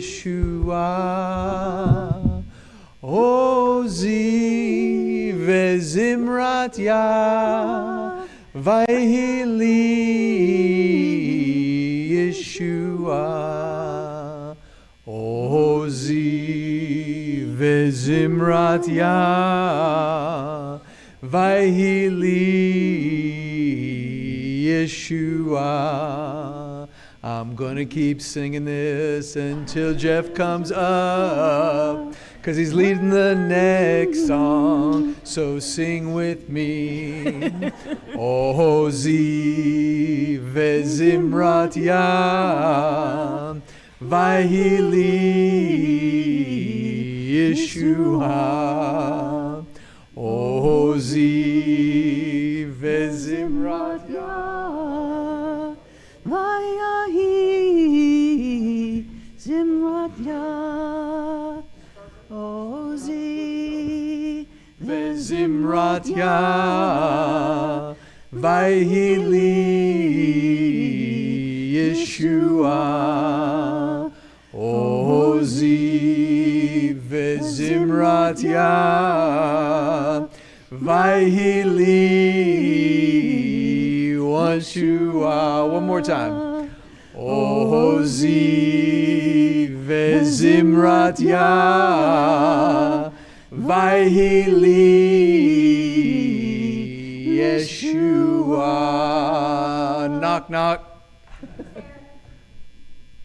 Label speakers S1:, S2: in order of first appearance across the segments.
S1: Yeshua. Ozi vezimrat ya vayhili Yeshua. Ozi vezimrat ya vayhili Yeshua. I'm gonna keep singing this until Jeff comes up, 'cause he's leading the next song, so sing with me. Ozi vezimrat ya vayhili Yeshua. Ozi vezimrat ya vayhili zimrat ya. Ozi vezimrat ya vayhili Yeshua. Ozi vezimrat ya vayhili Yeshua. One more time. Ozi vezimrat ya vayhili Yeshua. Knock, knock.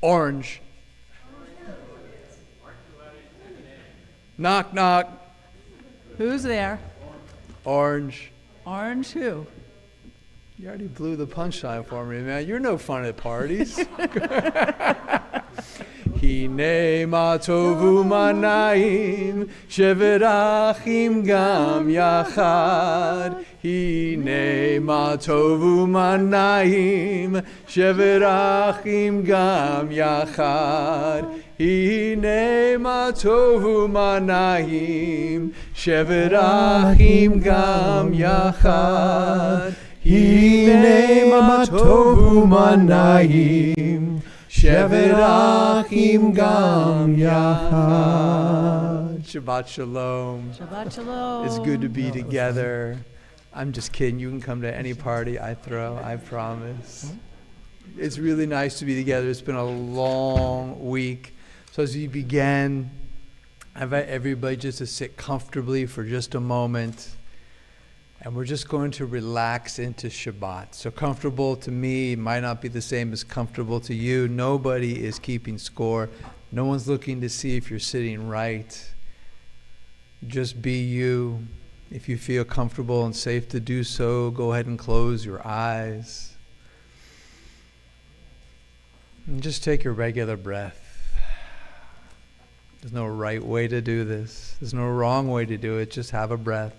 S1: Orange. Knock, knock.
S2: Who's there?
S1: Orange.
S2: Orange who?
S1: You already blew the punchline for me, man. You're no fun at parties. Hine ma tovu manayim shevet achim gam yachad. Hine ma tovu manayim shevet achim gam yachad. Hine ma tovu manayim shevet achim gam yachad. Hine ma tovu manayim shevet achim gam yachad. Shabbat shalom.
S2: Shabbat shalom.
S1: It's good to be together. I'm just kidding. You can come to any party I throw, I promise. It's really nice to be together. It's been a long week. So as we begin, I invite everybody just to sit comfortably for just a moment. And we're just going to relax into Shabbat. So comfortable to me might not be the same as comfortable to you. Nobody is keeping score. No one's looking to see if you're sitting right. Just be you. If you feel comfortable and safe to do so, go ahead and close your eyes. And just take your regular breath. There's no right way to do this. There's no wrong way to do it. Just have a breath.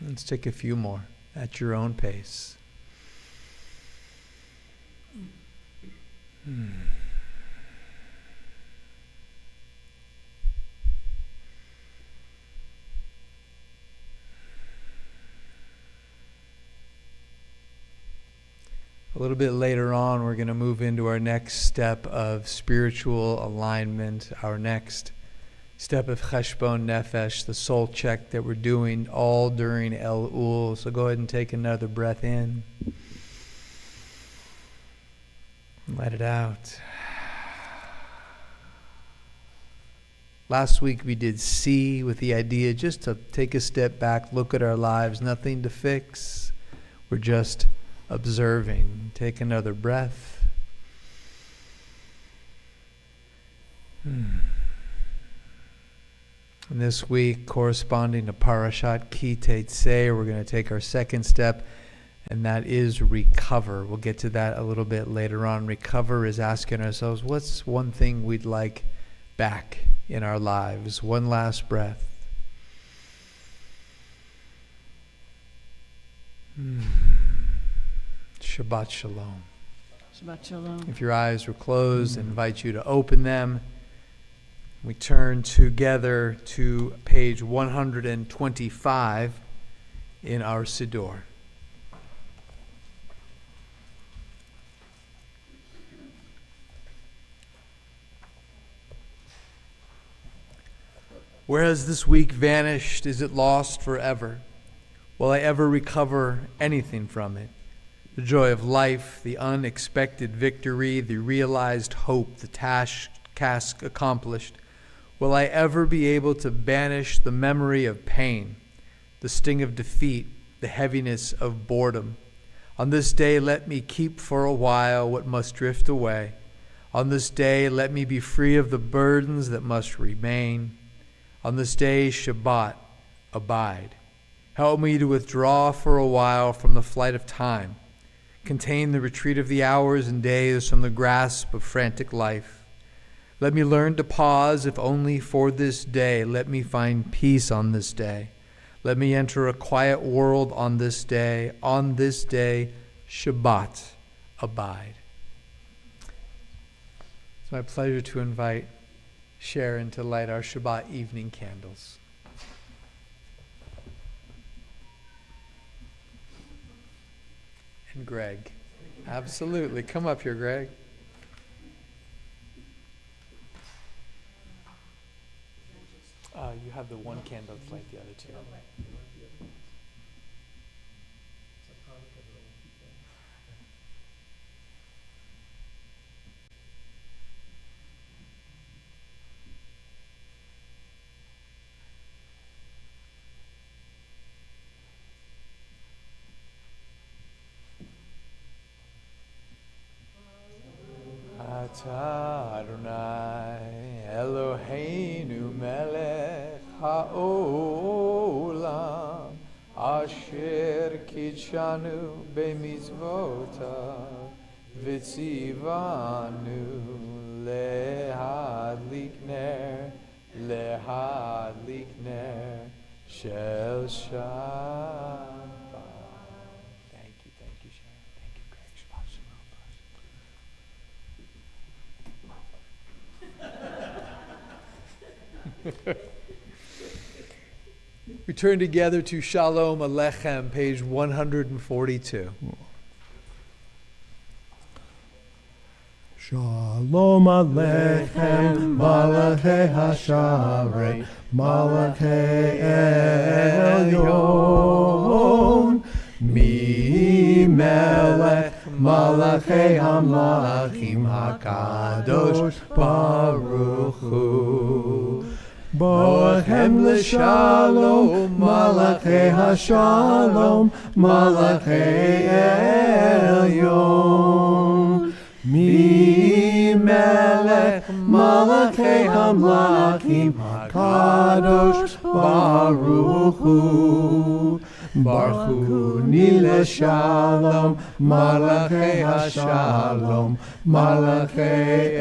S1: Let's take a few more at your own pace. A little bit later on, we're going to move into our next step of spiritual alignment, our next step of cheshbon nefesh, the soul check that we're doing all during Elul. So go ahead and take another breath in. Let it out. Last week we did C with the idea just to take a step back, look at our lives, nothing to fix. We're just observing. Take another breath. And this week, corresponding to Parashat Ki Teitzei, we're going to take our second step, and that is recover. We'll get to that a little bit later on. Recover is asking ourselves, what's one thing we'd like back in our lives? One last breath. Shabbat shalom.
S2: Shabbat shalom.
S1: If your eyes were closed, I invite you to open them. We turn together to page 125 in our Siddur. Where has this week vanished? Is it lost forever? Will I ever recover anything from it? The joy of life, the unexpected victory, the realized hope, the task accomplished. Will I ever be able to banish the memory of pain, the sting of defeat, the heaviness of boredom? On this day, let me keep for a while what must drift away. On this day, let me be free of the burdens that must remain. On this day, Shabbat, abide. Help me to withdraw for a while from the flight of time, contain the retreat of the hours and days from the grasp of frantic life. Let me learn to pause, if only for this day. Let me find peace on this day. Let me enter a quiet world on this day. On this day, Shabbat, abide. It's my pleasure to invite Sharon to light our Shabbat evening candles. And Greg. Absolutely. Come up here, Greg. You have the one candle to light the other two. Ata Adonai Eloheinu melech haolam asher kitshanu b'mitzvotav v'tzivanu lehadlik ner shel Shabbat. Thank you, Sharon. Thank you, Greg. Shabbat shalom. We turn together to Shalom Alechem, page 142.
S3: Shalom Alechem, Malachei Hasharei, Malachei Elyon, Mi Melech, Malachei Hamlachim HaKadosh Baruch Hu. Boachem l'shalom, Malachei Hashalom, Malachei Elyon. Mi melech malachei hamlachim HaKadosh Baruch Hu. Baruchuni l'shalom, Malachei Hashalom, Malachei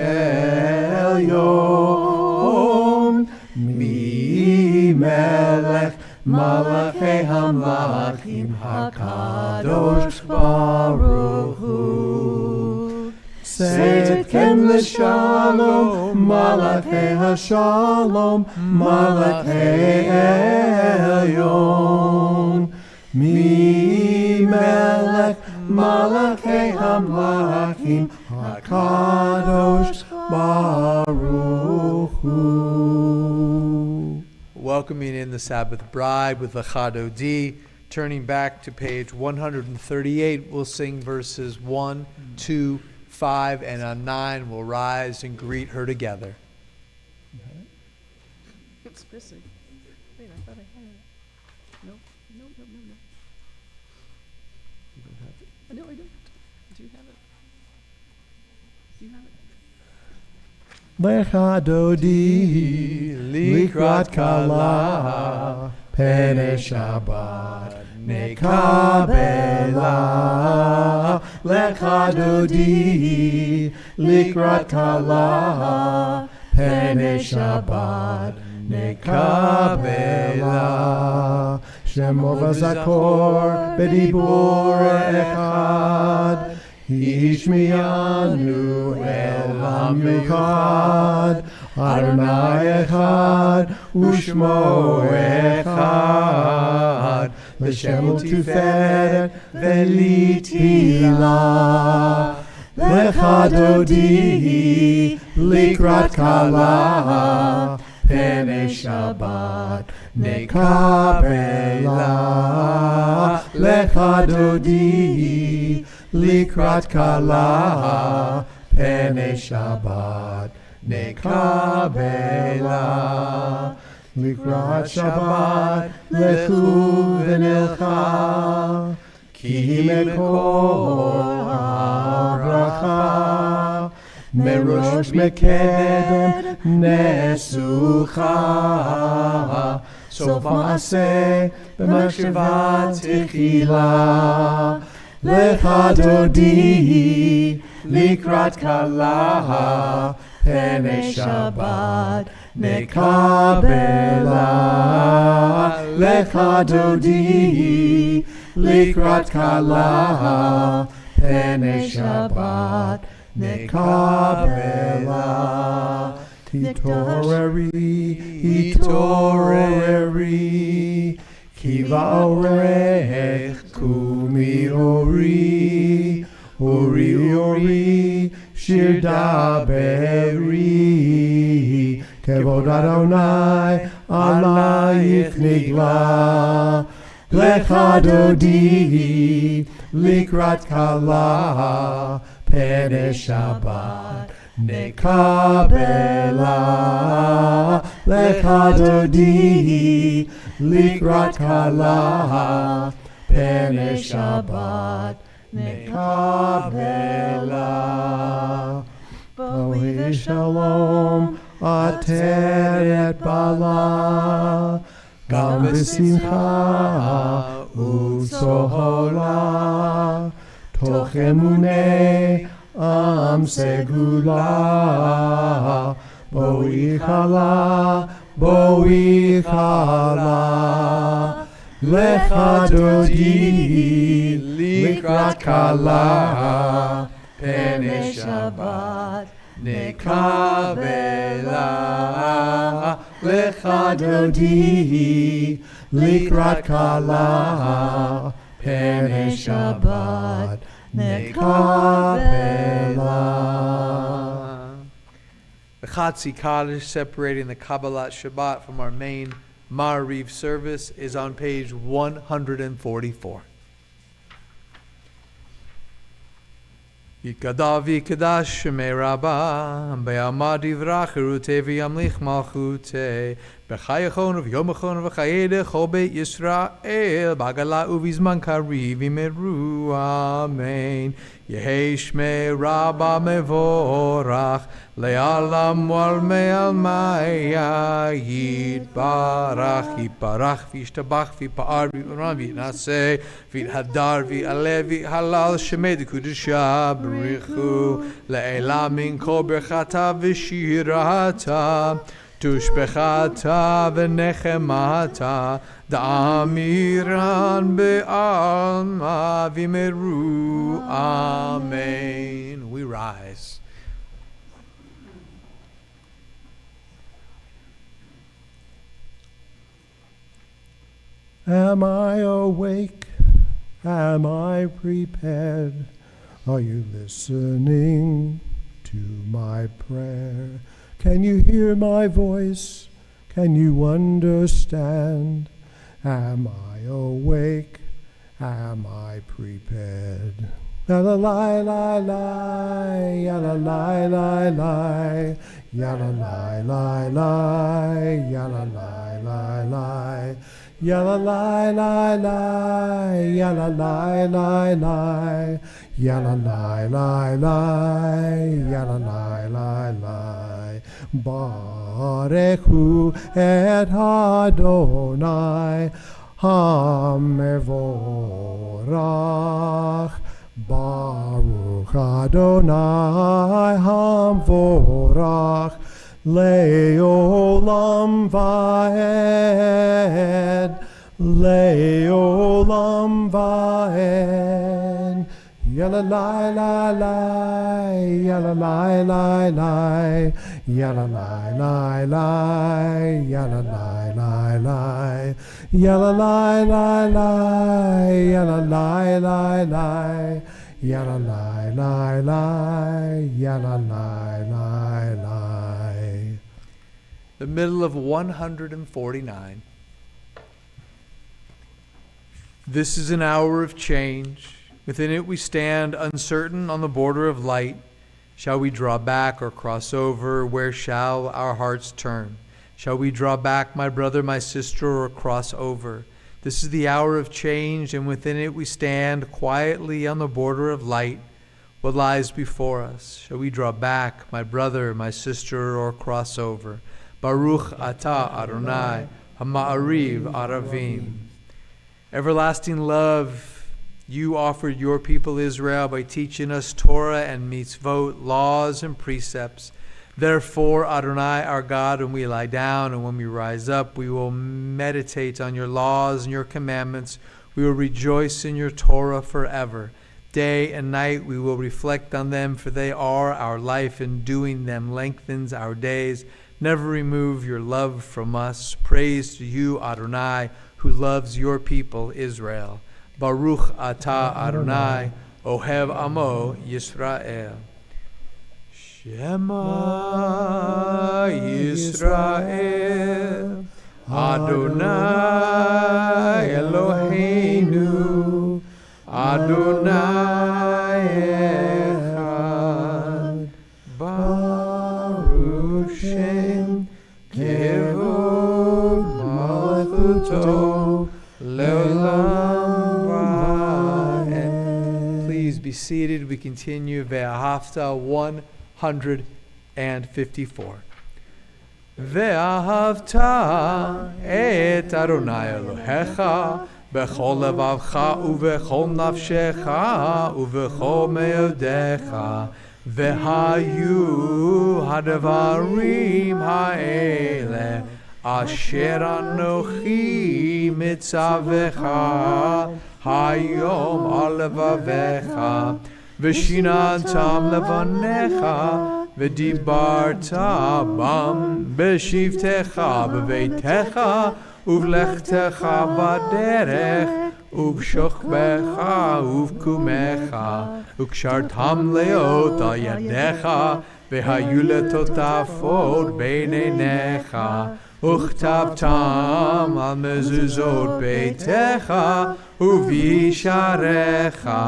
S3: Elyon. Mi melech malachei hamlachim HaKadosh Baruch Hu. Seitkem l'shalom, Malachei Hashalom, Malachei Elyon. Mi melech malachei hamlachim HaKadosh Baruch Hu.
S1: Welcoming in the Sabbath bride with the Chadodi. Turning back to page 138, we'll sing verses 1, 2, 5, and on 9 we'll rise and greet her together.
S2: It's missing. Wait, I thought I had it. Nope. No.
S1: You don't have it?
S2: No, I don't. Do you have it? Do you have it?
S3: Lechadodi likrat kala pene Shabbat nekabela. Lechadodi likrat kala pene Shabbat nekabela. Shemo v'zakor b'dibur echad. Ishmianu el hamichad, Adonai echad, Ushmo echad, לשם ותפארת ולתהילה. לך דודי לקראת כלה, פני שבת נקבלה. לך דודי לקראת כלה, פני שבת נקבלה. לקראת שבת לכו ונלכה, כי מקור הברכה מראש מקדם נסוכה. סוף מעשה במחשבה תחילה. לך דודי לקראת כלה, פני שבת נקבלה. לך דודי לקראת כלה, פני שבת נקבלה. התעוררי, התעוררי, כי באורך קומי אורי. אורי אורי שיר דברי, כבוד אדוני עלייך נגלה. לך דודי לקראת כלה, פני שבת נקבלה. לך דודי לקראת כלה, פני שבת נקבלה. בואי שלום עטרת בעלה, גם בשמחה וצהלה. תוך אמוני עם סגולה, בואי כלה, בואי כלה. לך דודי לקראת כלה, פני שבת נקבלה. לך דודי לקראת כלה, פני שבת נקבלה.
S1: The Chatzi Kaddish separating the Kabbalat Shabbat from our main Ma'ariv service is on page 144. Yikadav yikadash shemei Rabbah, be'amad yivrach erutei v'yamlich malchutei, b'chayachon v'yomachon v'chayedech o beit Yisrael, b'agala uvizman kariv imeru, amen. Yehei shmei Rabbah mevorach, le'alam wal me'al maya, yitbarach, yitbarach, v'yishtabach, v'yipa'ar, v'yitran, v'yitnaseh, v'yithadar, v'yaleh, v'yhalal, shemei d'kudusha, b'richu, le'ela min kol berchata v'shirata, tushbechata v'nechemata, da'amiran be'alma v'meru, amen. We rise.
S3: Am I awake? Am I prepared? Are you listening to my prayer? Can you hear my voice? Can you understand? Am I awake? Am I prepared? La la la la la, ya la la la la, ya la la la la, ya la la la la. Ya la la la la, ya la la la la, ya la la la la, ya la la la la. Barechu et Adonai hamevorach. Baruch Adonai hamevorach. Le'olam va'ed, le'olam va'ed, Yalla la la la, yalla la la la, yalla la la la, yalla la la la, yalla la la la, yalla la la la, yalla la la la, yalla la la la.
S1: The middle of 149. This is an hour of change. Within it we stand uncertain on the border of light. Shall we draw back or cross over? Where shall our hearts turn? Shall we draw back, my brother, my sister, or cross over? This is the hour of change, and within it we stand quietly on the border of light. What lies before us? Shall we draw back, my brother, my sister, or cross over? Baruch atah Adonai, Hama'ariv Aravim. Everlasting love, you offered your people Israel by teaching us Torah and mitzvot, laws and precepts. Therefore, Adonai, our God, when we lie down and when we rise up, we will meditate on your laws and your commandments. We will rejoice in your Torah forever. Day and night we will reflect on them, for they are our life, and doing them lengthens our days. Never remove your love from us. Praise to you, Adonai, who loves your people, Israel. Baruch atah Adonai, Ohev Amo Yisrael. Shema Yisrael, Adonai Eloheinu, Adonai Echad, Baruch Shem Kevod Malchuto Leolam Va'ed. Please be seated. We continue Ve'ahavta 154. Ve'ahavta et Adonai Elohecha bechol levavcha uvechol nafshecha uvechol meodecha vehayu hadavarim ha'ele asher anochi mitzavecha hayom al levavecha v'shinantam levanecha v'dibarta bam b'shivtecha b'veitecha uvlechtecha baderech uvshochbecha uvkumecha ukshartam leot al yadecha vehayu letotafot beinenecha uchtabtam al mezuzot beitecha uvisharecha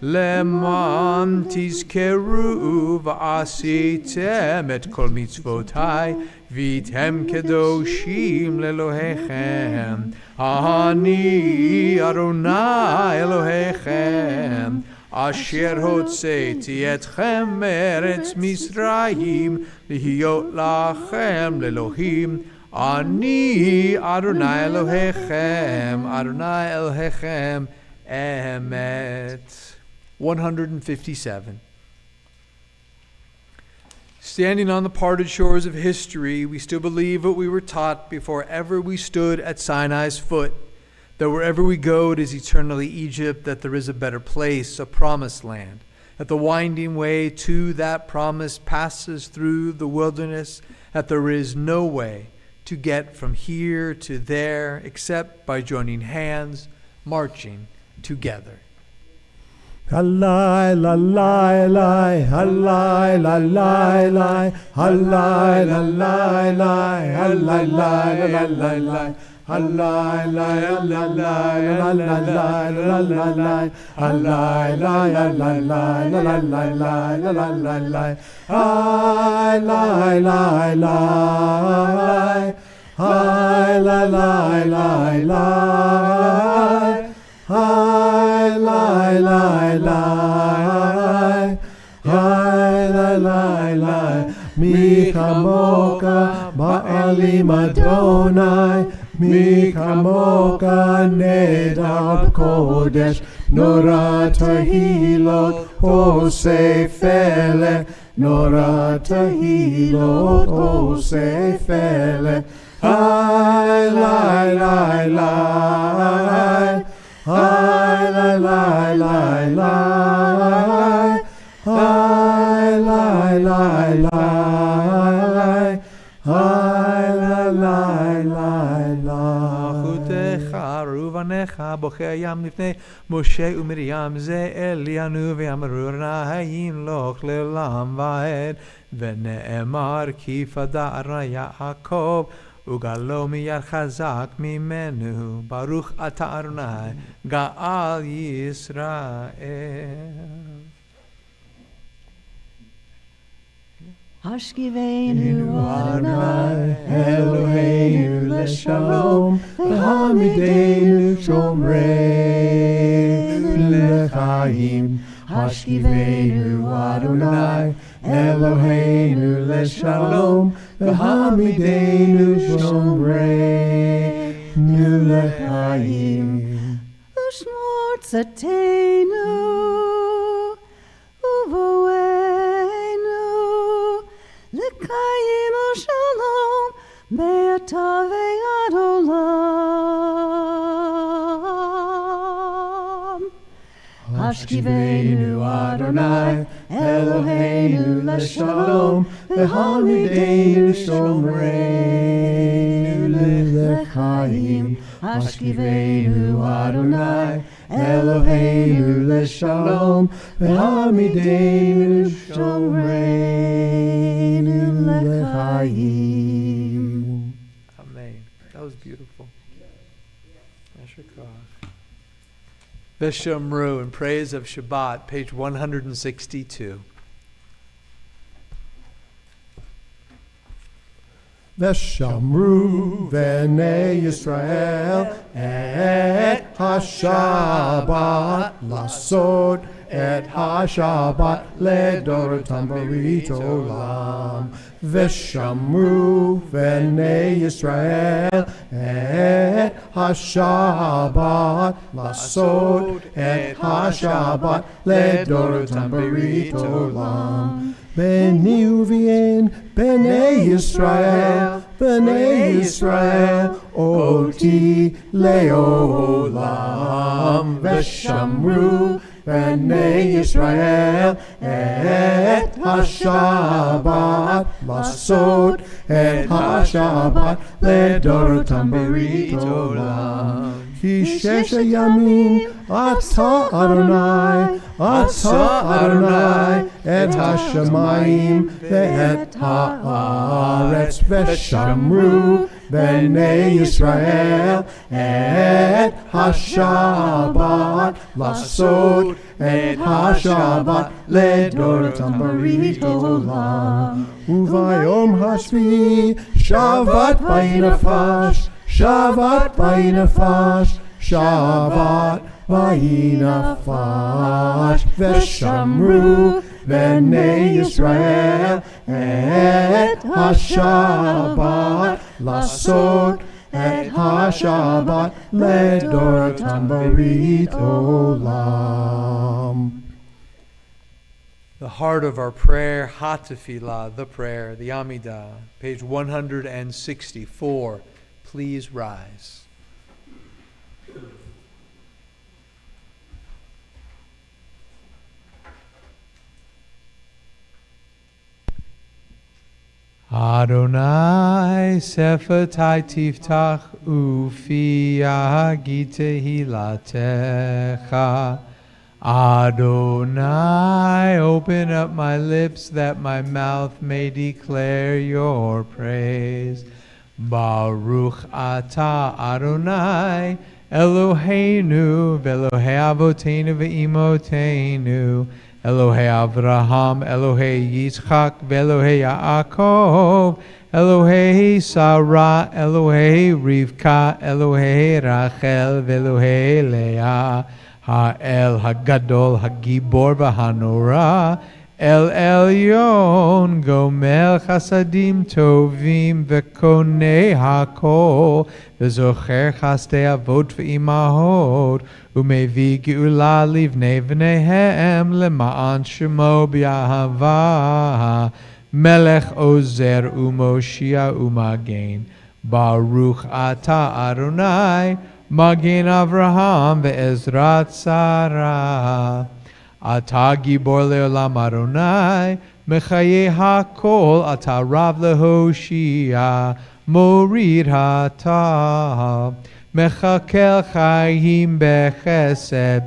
S1: leman tizkeru v'asitem et kol mitzvotai vitem kedoshim lelohechem ani Adonai Elohechem asher hotzeti etchem meretz Misraim lihiyot lachem lelohim ani Adonai Elohechem Adonai Elohechem emet. 157. Standing on the parted shores of history, we still believe what we were taught before ever we stood at Sinai's foot, that wherever we go it is eternally Egypt, that there is a better place, a promised land, that the winding way to that promise passes through the wilderness, that there is no way to get from here to there except by joining hands, marching together.
S3: Halai la lai lai, halai la lai lai, halai la lai lai, halai la la lai lai, halai la la lai la la lai la la lai, halai la la lai la la lai la la la lai, halai lai lai, halai la lai lai lai. Hi, lai, lai, lai, hi, lai, lai, lai, mi chamoka ba'alim Adonai, mi chamoka nedar kodesh, nora tahilot hosei fele, nora tahilot hosei fele, hi, lai, lai, lai. Hi, la, la, la, la.
S1: לפניך, בוקע ים לפני משה ומרים, זה אלינו ואמרו נהיים לוך לעולם ועד, ונאמר כי פדה יעקב, וגלו מיד חזק ממנו, ברוך אתה אדוני, גאל ישראל.
S2: השכיבנו
S3: Adonai Eloheinu leshalom, v'hamidenu shomreinu lechaim. Hashkivenu Adonai Eloheinu leshalom, v'hamidenu shomreinu lechaim.
S2: ושמור צאתנו ובואנו לקיים שלום מעתה ועד עולם.
S3: Hashkivenu Adonai Eloheinu leshalom, v'hamidenu shomreinu lechaim. Hashkivenu Adonai Eloheinu leshalom, v'hamidenu shomreinu lechaim.
S1: Amen. That was beautiful. Yasher koach. Veshamru in praise of Shabbat, page 162.
S3: Veshamru v'nei Yisrael et ha-Shabbat lasod et ha-Shabbat ledorotam barit olam. Veshamru v'nei Yisrael et ha-Shabbat lasod et ha-Shabbat ledorotam barit olam. Beni uvien, Bnei Yisrael, oti leolam. Veshamru Bnei Yisrael et ha-Shabbat lasod et ha-Shabbat ledorotam barit olam. Ki shesh yamin ata Adonai et ha-shamayim ve'et ha'aretz. Veshamru Bnei Yisrael et ha-Shabbat lasod et ha-Shabbat ledorotam barit olam. Uvayom hashvi shavat vayinafash, Shavat vayinafash, Shavat vayinafash. Veshamru Bnei Yisrael et ha-Shabbat lasod et ha-Shabbat ledorotam barit olam.
S1: The heart of our prayer, Hatefillah, the prayer, the Amidah, page 164. Please rise. Adonai Sefatai Tiftach Ufi Yagi Tehilatecha. Adonai, open up my lips that my mouth may declare your praise. Baruch atah Adonai Eloheinu v'Elohei Avotenu v'Imotenu, Elohei Avraham, Elohei Yitzchak v'Elohei Yaakov, Elohei Sarah, Elohei Rivka, Elohei Rachel v'Elohei Leah, Ha'el Hagadol Hagibor v'Hanora, El Elyon, Gomel Chasadim Tovim, V'Konei HaKol, V'Zocher Chastei Avot V'Imahot, Umevi Geula Livnei V'neihem, Lema'an Shemo B'Yahava, Melech Ozer Umoshia Umagen, Baruch Ata Adonai, Magen Avraham Ve'ezrat Sarah. Ata Gibor Leolam Adonai, Mechaye HaKol, Ata Rav Lehoshia, Morid Hata.
S4: מחכה חיים בחסד,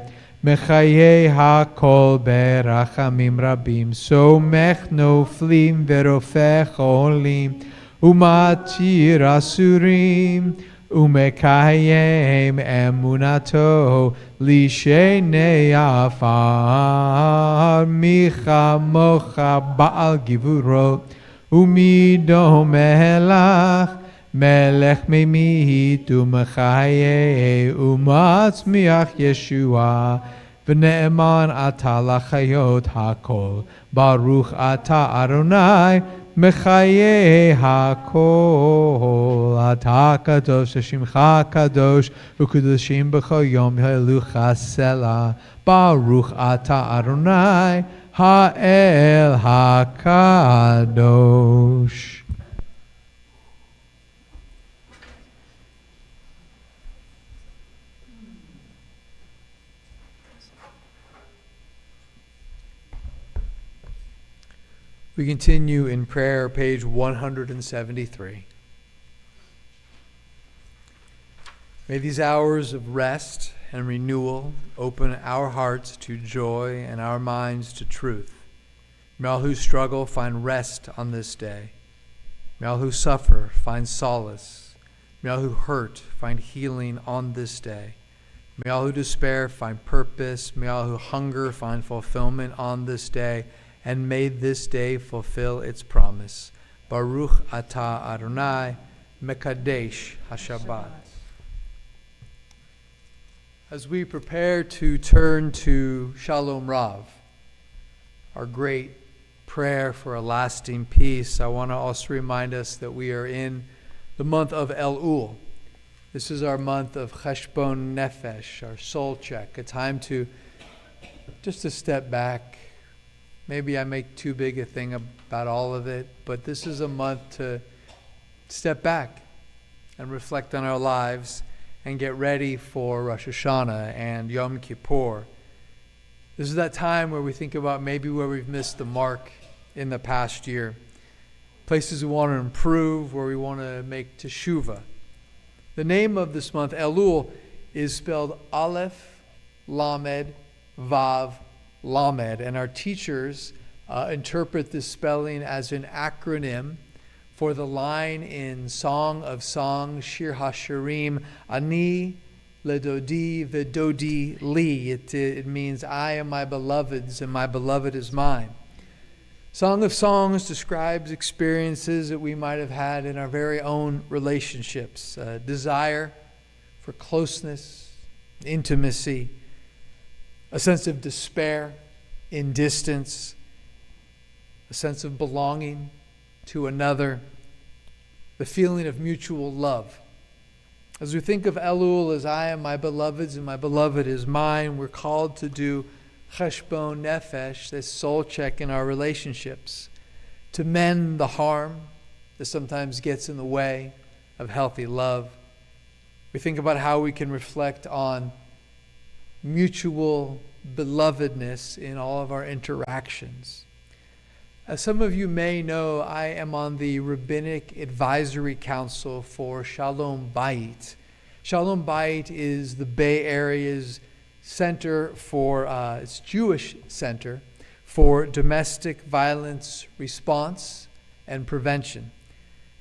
S4: מחיי הכל ברחמים רבים, סומך נופלים ורופא חולים, ומתיר אסורים, ומקיים אמונתו לשני עפר, מי כמוך בעל גבורות, ומי דומה לך, מלך ממית ומחיה ומצמיח ישועה, ונאמן אתה לחיות הכל, ברוך אתה אדוני מחיי הכל. אתה קדוש, שמך קדוש, וקדושים בכל יום הילוך סלה, ברוך אתה אדוני האל הקדוש.
S1: We continue in prayer, page 173. May these hours of rest and renewal open our hearts to joy and our minds to truth. May all who struggle find rest on this day. May all who suffer find solace. May all who hurt find healing on this day. May all who despair find purpose. May all who hunger find fulfillment on this day. And may this day fulfill its promise. Baruch atah Adonai, Mekadesh HaShabbat. As we prepare to turn to Shalom Rav, our great prayer for a lasting peace, I want to also remind us that we are in the month of Elul. This is our month of Cheshbon Nefesh, our soul check, a time to just to step back. Maybe I make too big a thing about all of it, but this is a month to step back and reflect on our lives and get ready for Rosh Hashanah and Yom Kippur. This is that time where we think about maybe where we've missed the mark in the past year, places we want to improve, where we want to make teshuvah. The name of this month, Elul, is spelled Aleph, Lamed, Vav, Lamed, and our teachers interpret this spelling as an acronym for the line in Song of Songs, Shir HaShirim, Ani Ledodi Vedodi Li. It means I am my beloved's and my beloved is mine. Song of Songs describes experiences that we might have had in our very own relationships, desire for closeness, intimacy, a sense of despair in distance, a sense of belonging to another, the feeling of mutual love. As we think of Elul as I am my beloved's and my beloved is mine, we're called to do Cheshbon Nefesh, this soul check in our relationships, to mend the harm that sometimes gets in the way of healthy love. We think about how we can reflect on mutual belovedness in all of our interactions. As some of you may know, I am on the Rabbinic Advisory Council for Shalom Bayit. Shalom Bayit is the Bay Area's center for, it's Jewish center for domestic violence response and prevention.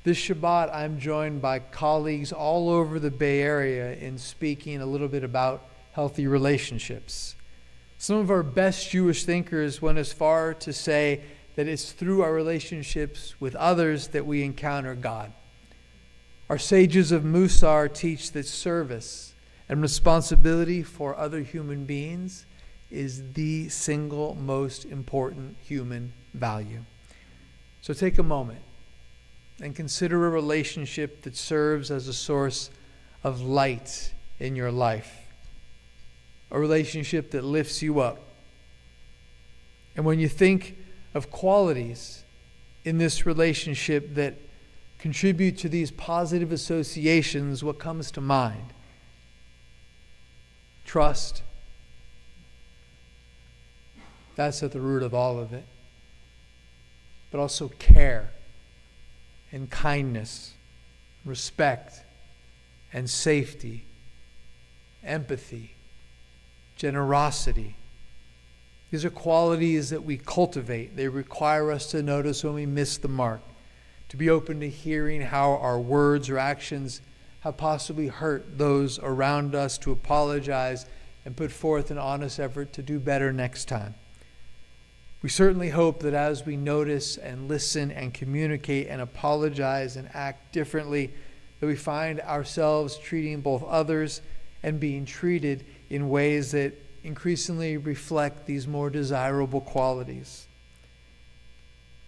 S1: This Shabbat, I'm joined by colleagues all over the Bay Area in speaking a little bit about healthy relationships. Some of our best Jewish thinkers went as far to say that it's through our relationships with others that we encounter God. Our sages of Musar teach that service and responsibility for other human beings is the single most important human value. So take a moment and consider a relationship that serves as a source of light in your life. A relationship that lifts you up. And when you think of qualities in this relationship that contribute to these positive associations, what comes to mind? Trust. That's at the root of all of it. But also care and kindness, respect and safety empathy, generosity. These are qualities that we cultivate. They require us to notice when we miss the mark, to be open to hearing how our words or actions have possibly hurt those around us, to apologize and put forth an honest effort to do better next time. We certainly hope that as we notice and listen and communicate and apologize and act differently, that we find ourselves treating both others and being treated in ways that increasingly reflect these more desirable qualities.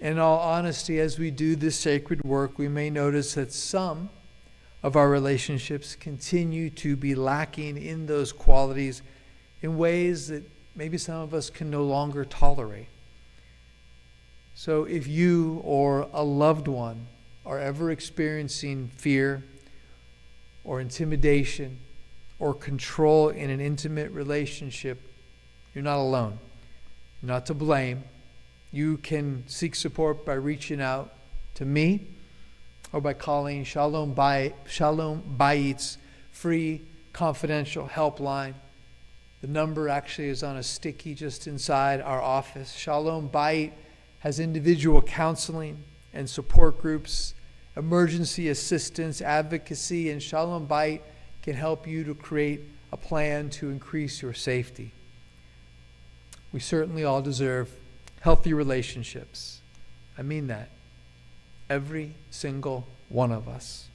S1: In all honesty, as we do this sacred work, we may notice that some of our relationships continue to be lacking in those qualities in ways that maybe some of us can no longer tolerate. So if you or a loved one are ever experiencing fear or intimidation or control in an intimate relationship, you're not alone. You're not to blame. You can seek support by reaching out to me or by calling Shalom Bayit's free confidential helpline. The number actually is on a sticky just inside our office. Shalom Bayit has individual counseling and support groups, emergency assistance, advocacy, and Shalom Bayit can help you to create a plan to increase your safety. We certainly all deserve healthy relationships. I mean that. Every single one of us.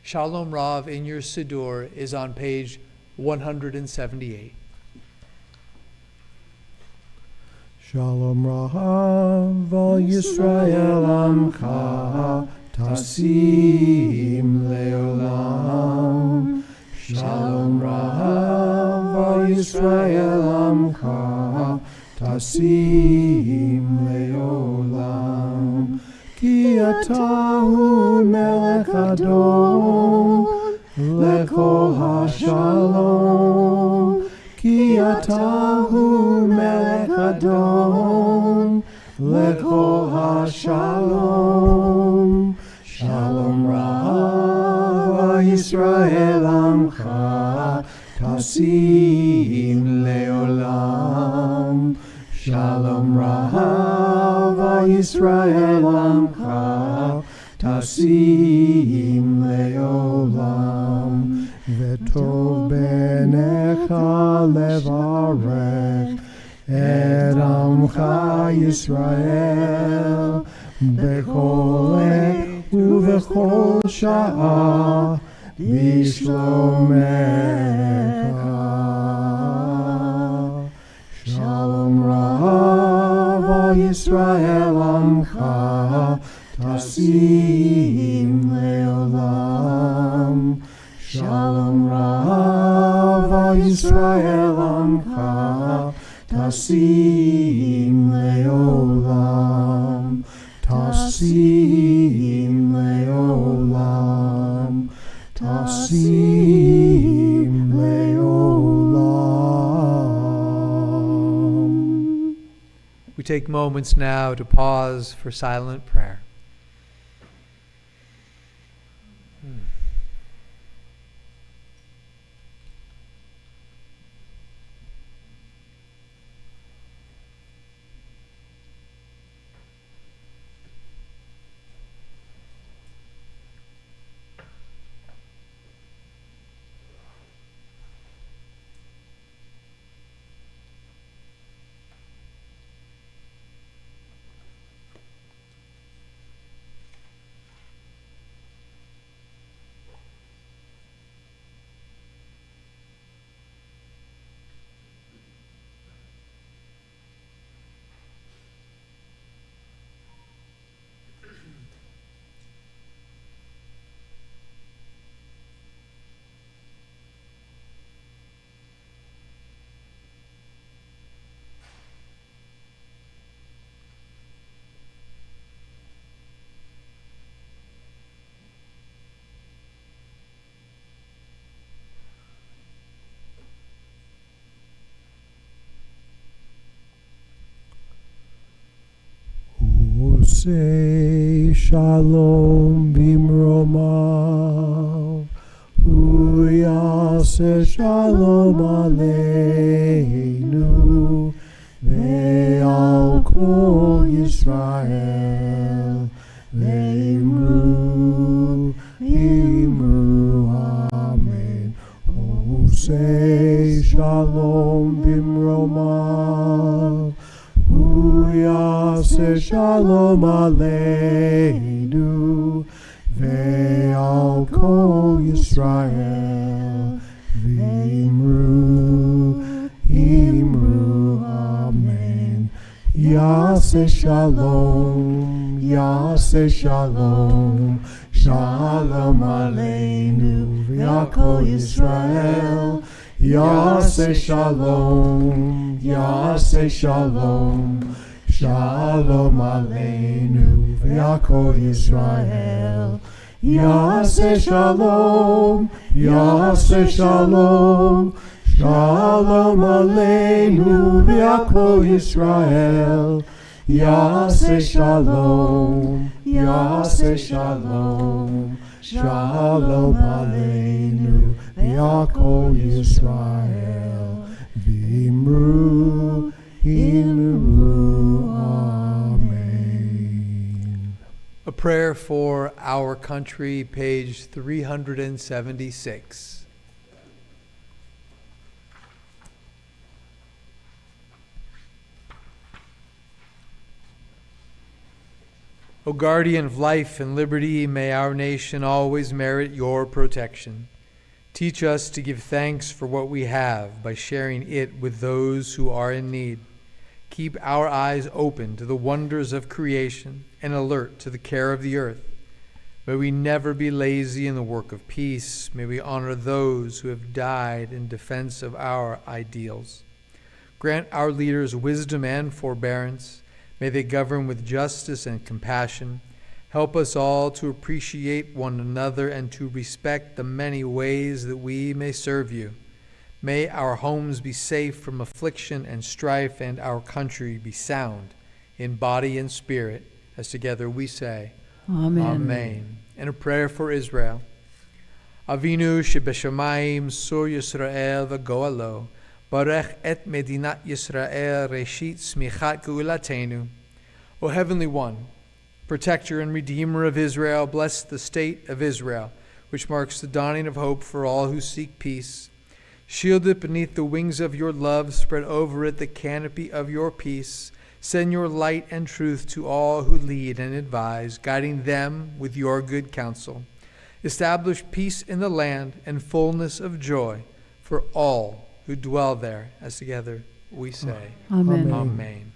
S1: Shalom Rav in your Siddur is on page 178.
S3: Shalom Rav al Yisrael Amcha Tasim Leolam. Shalom Rav al Yisrael Amcha Tasim Leolam. Ki atahu melech adon lechol hashalom. Ki atahu melech adon lechol hashalom. Shalom Rav Yisrael Amcha Tasim Leolam. Shalom Rav Yisrael Amcha Tasim Leolam. V'tov benecha levarech et Amcha Yisrael bechol עת ובכל שעה בשלומך. Shalom Rav Yisrael Amcha Tasim Leolam. Shalom Rav Yisrael Amcha Tasim Leolam. Tasim Leolam. Tasim Leolam.
S1: We take moments now to pause for silent prayer.
S3: Say shalom bimromav, uyas Yaseh Shalom Aleinu Ve'al Kol Yisrael Ve'imru Amen. Say Shalom Bimromav Yaseh Shalom Aleinu Ve'al Kol Yisrael Ve'imru Amen. Yaseh Shalom, Yaseh Shalom, Shalom Aleinu Ve'al Kol Yisrael. Yaseh Shalom, Yaseh Shalom, Shalom Aleinu Ve'al Kol Yisrael. Yaseh Shalom, Yaseh Shalom, Shalom Aleinu Ve'al Kol Yisrael. Yaseh Shalom, Yaseh Shalom, Shalom Aleinu Ve'al Kol Yisrael. V'imru Amen.
S1: A prayer for our country, page 376. O guardian of life and liberty, may our nation always merit your protection. Teach us to give thanks for what we have by sharing it with those who are in need. Keep our eyes open to the wonders of creation and alert to the care of the earth. May we never be lazy in the work of peace. May we honor those who have died in defense of our ideals. Grant our leaders wisdom and forbearance. May they govern with justice and compassion. Help us all to appreciate one another and to respect the many ways that we may serve you. May our homes be safe from affliction and strife, and our country be sound in body and spirit, as together we say,
S2: Amen.
S1: Amen. And a prayer for Israel. Avinu shebeshamayim sur Yisrael v'goalo, Barech et Medinat Yisrael Reshit Smichat Geulatenu. O Heavenly One, Protector and Redeemer of Israel, bless the state of Israel, which marks the dawning of hope for all who seek peace. Shield it beneath the wings of your love, spread over it the canopy of your peace. Send your light and truth to all who lead and advise, guiding them with your good counsel. Establish peace in the land and fullness of joy for all who dwell there, as together we say,
S2: Amen.
S1: Amen.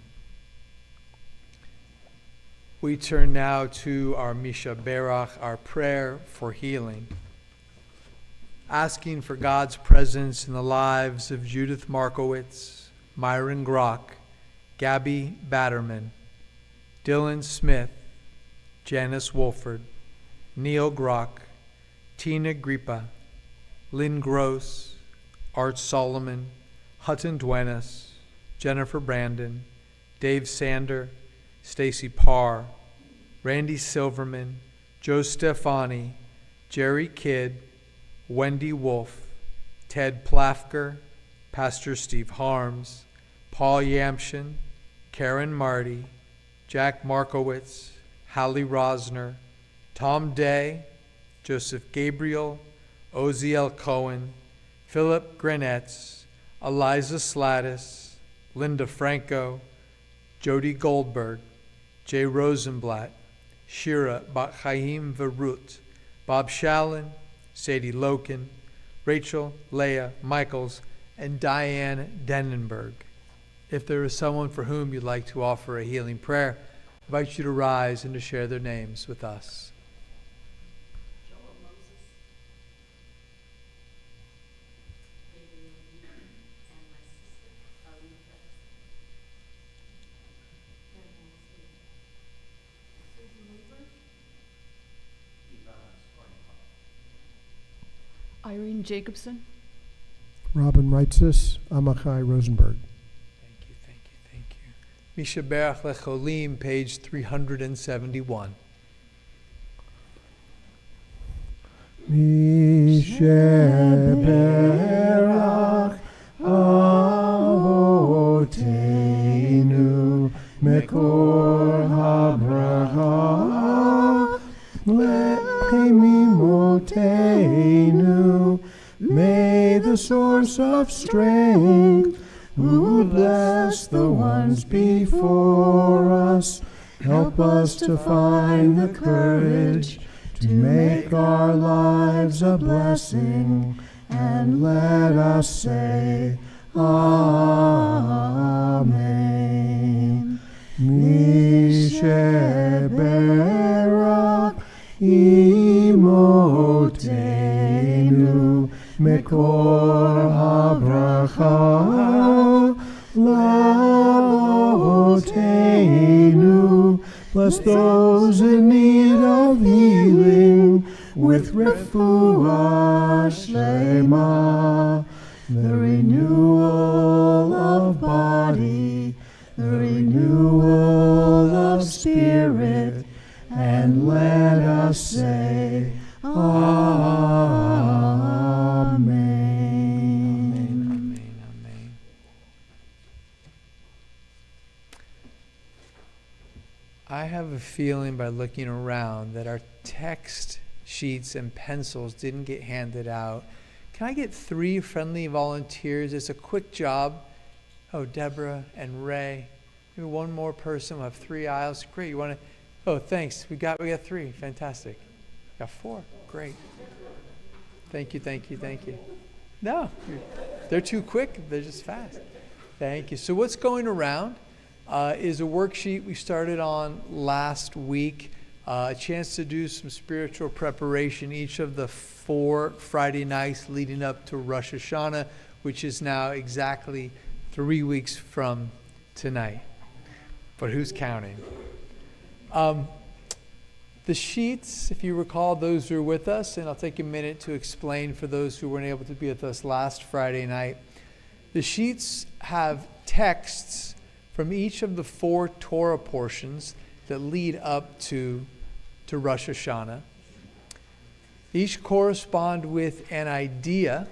S1: We turn now to our Misha Berach, our prayer for healing, asking for God's presence in the lives of Judith Markowitz, Myron Grock, Gabby Batterman, Dylan Smith, Janice Wolford, Neil Grock, Tina Gripa, Lynn Gross, Art Solomon, Hutton Duenas, Jennifer Brandon, Dave Sander, Stacy Parr, Randy Silverman, Joe Stefani, Jerry Kidd, Wendy Wolf, Ted Plafker, Pastor Steve Harms, Paul Yamshin, Karen Marty, Jack Markowitz, Hallie Rosner, Tom Day, Joseph Gabriel, Oziel Cohen, Philip Grenetz, Eliza Slattis, Linda Franco, Jody Goldberg, Jay Rosenblatt, Shira Bat-Chaim Verut, Bob Shallon, Sadie Loken, Rachel Leah Michaels, and Diane Dennenberg. If there is someone for whom you'd like to offer a healing prayer, I invite you to rise and to share their names with us.
S2: Irene Jacobson.
S3: Robin Reitzis, Amachai Rosenberg.
S1: Thank you, thank you, thank you. Misha Berach Lecholim, page 371.
S3: sheberach avoteinu mekor habracha le'imimotenu. May the source of strength, who bless the ones before us, help us to find the courage to make our lives a blessing, and let us say, Amen. Misheberach imotenu mekor habracha lavotenu. Bless those in need of healing with refuah shlema, the renewal of body, the renewal of spirit, and let us say, Amen.
S1: Amen. Amen. I have a feeling by looking around that our text sheets and pencils didn't get handed out. Can I get 3 friendly volunteers? It's a quick job. Oh, Deborah and Ray. Maybe one more person. We'll have 3 aisles. Great. You want to? Oh, thanks. We got 3. Fantastic. We got 4. Great. Thank you. No, they're too quick. They're just fast. Thank you. So what's going around is a worksheet we started on last week. A chance to do some spiritual preparation each of the 4 Friday nights leading up to Rosh Hashanah, which is now exactly 3 weeks from tonight. But who's counting? The sheets, if you recall, those who are with us, and I'll take a minute to explain for those who weren't able to be with us last Friday night. The sheets have texts from each of the 4 Torah portions that lead up to Rosh Hashanah. Each correspond with an idea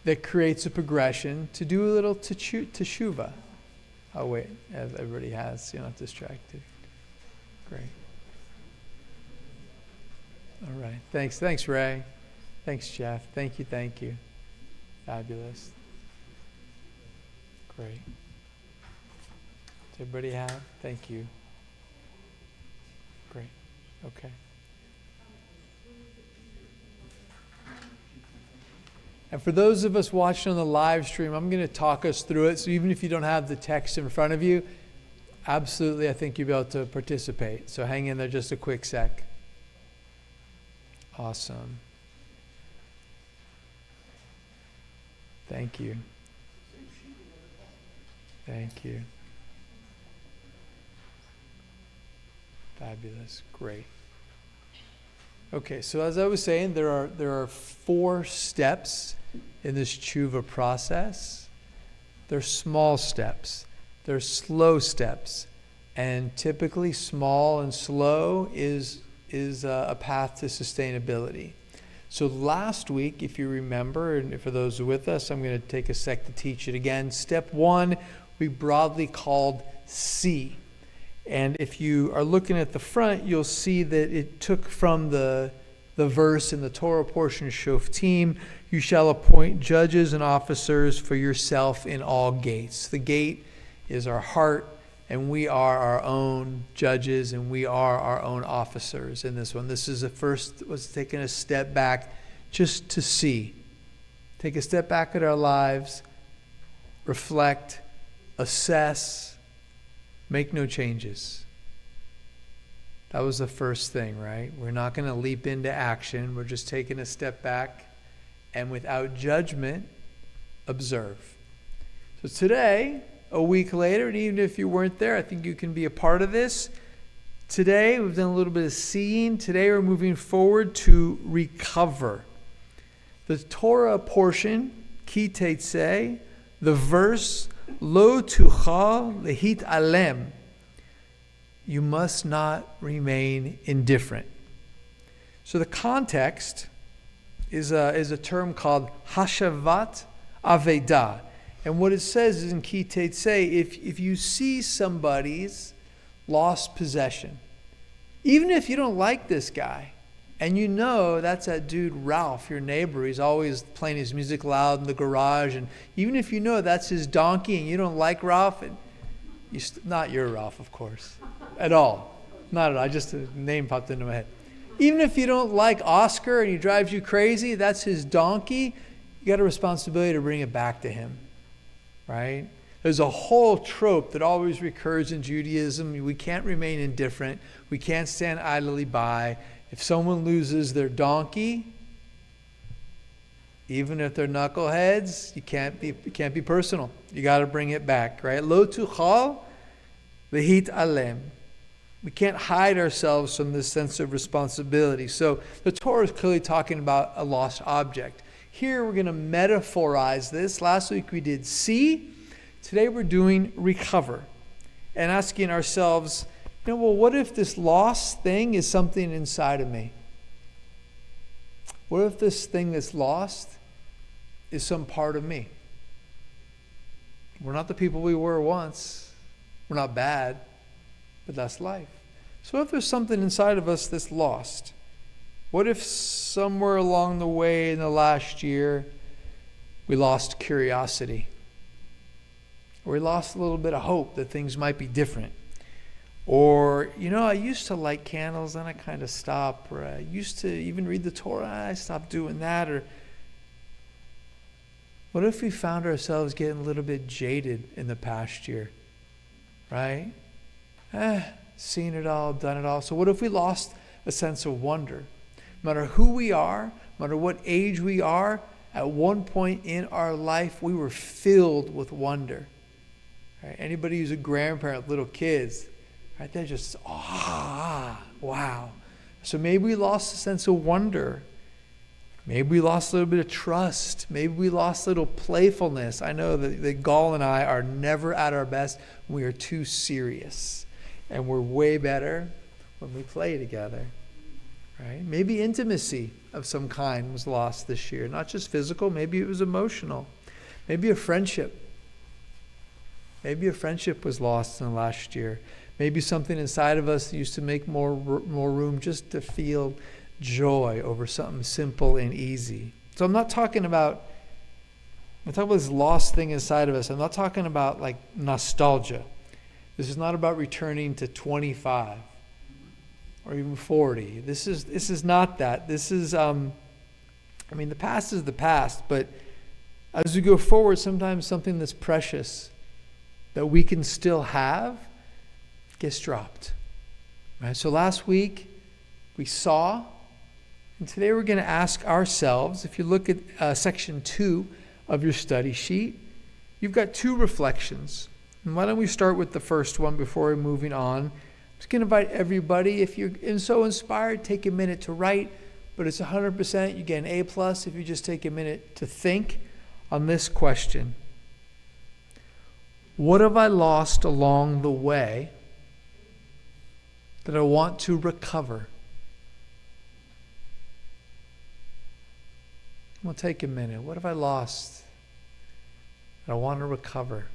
S1: that creates a progression to do a little teshuvah. Oh wait, everybody has, so you're not distracted. Great. All right, thanks Ray. Thanks Jeff, thank you. Fabulous. Great. Does everybody have? Thank you. Great. Okay. And for those of us watching on the live stream, I'm going to talk us through it. So even if you don't have the text in front of you, absolutely, I think you'll be able to participate. So hang in there just a quick sec. Awesome. Thank you. Thank you. Fabulous. Great. Okay, so as I was saying, there are 4 steps in this tshuva process. They're small steps. They're slow steps. And typically small and slow is a path to sustainability. So last week, if you remember, and for those with us, I'm going to take a sec to teach it again. Step 1, we broadly called C. And if you are looking at the front, you'll see that it took from the verse in the Torah portion, Shoftim, you shall appoint judges and officers for yourself in all gates. The gate is our heart, and we are our own judges, and we are our own officers in this one. This is the first, was taking a step back just to see. Take a step back at our lives, reflect, assess, make no changes. That was the first thing, right? We're not going to leap into action. We're just taking a step back and without judgment, observe. So today, a week later, and even if you weren't there, I think you can be a part of this. Today, we've done a little bit of seeing. Today, we're moving forward to recover. The Torah portion, Ki Teitzei, the verse, Lo tuchal lehit alem. you must not remain indifferent. So the context is a term called Hashavat Avedah. And what it says is in Ki Tetzei, if you see somebody's lost possession, even if you don't like this guy, and you know that's that dude Ralph, your neighbor, he's always playing his music loud in the garage, and even if you know that's his donkey and you don't like Ralph, and not your Ralph, of course, at all. Not at all, just a name popped into my head. Even if you don't like Oscar and he drives you crazy, that's his donkey, you got a responsibility to bring it back to him, right? There's a whole trope that always recurs in Judaism. We can't remain indifferent. We can't stand idly by. If someone loses their donkey, even if they're knuckleheads, you can't be personal. You got to bring it back, right? Lo tuchal v'hit alem. We can't hide ourselves from this sense of responsibility. So the Torah is clearly talking about a lost object. Here we're going to metaphorize this. Last week we did see. Today we're doing recover. And asking ourselves, well, what if this lost thing is something inside of me? What if this thing that's lost is some part of me? We're not the people we were once. We're not bad, but that's life. So if there's something inside of us that's lost, what if somewhere along the way in the last year we lost curiosity? Or we lost a little bit of hope that things might be different? Or, I used to light candles, then I kind of stopped. Or I used to even read the Torah, I stopped doing that. Or what if we found ourselves getting a little bit jaded in the past year? Right? Seen it all, done it all. So what if we lost a sense of wonder? No matter who we are, no matter what age we are, at one point in our life, we were filled with wonder. Right? Anybody who's a grandparent with little kids, right? They're just, wow. So maybe we lost a sense of wonder. Maybe we lost a little bit of trust. Maybe we lost a little playfulness. I know that Gall and I are never at our best when we are too serious. And we're way better when we play together. Right? Maybe intimacy of some kind was lost this year. Not just physical, maybe it was emotional. Maybe a friendship. Maybe a friendship was lost in the last year. Maybe something inside of us used to make more room just to feel joy over something simple and easy. So I'm talking about this lost thing inside of us. I'm not talking about like nostalgia. This is not about returning to 25 or even 40. This is not that. This is, the past is the past, but as we go forward, sometimes something that's precious that we can still have gets dropped. Right? So last week we saw, and today we're going to ask ourselves, if you look at section 2 of your study sheet, you've got 2 reflections. And why don't we start with the first one before we're moving on? I'm just going to invite everybody, if you're so inspired, take a minute to write, but it's 100%, you get an A+ if you just take a minute to think on this question. What have I lost along the way that I want to recover? We'll take a minute. What have I lost that I want to recover?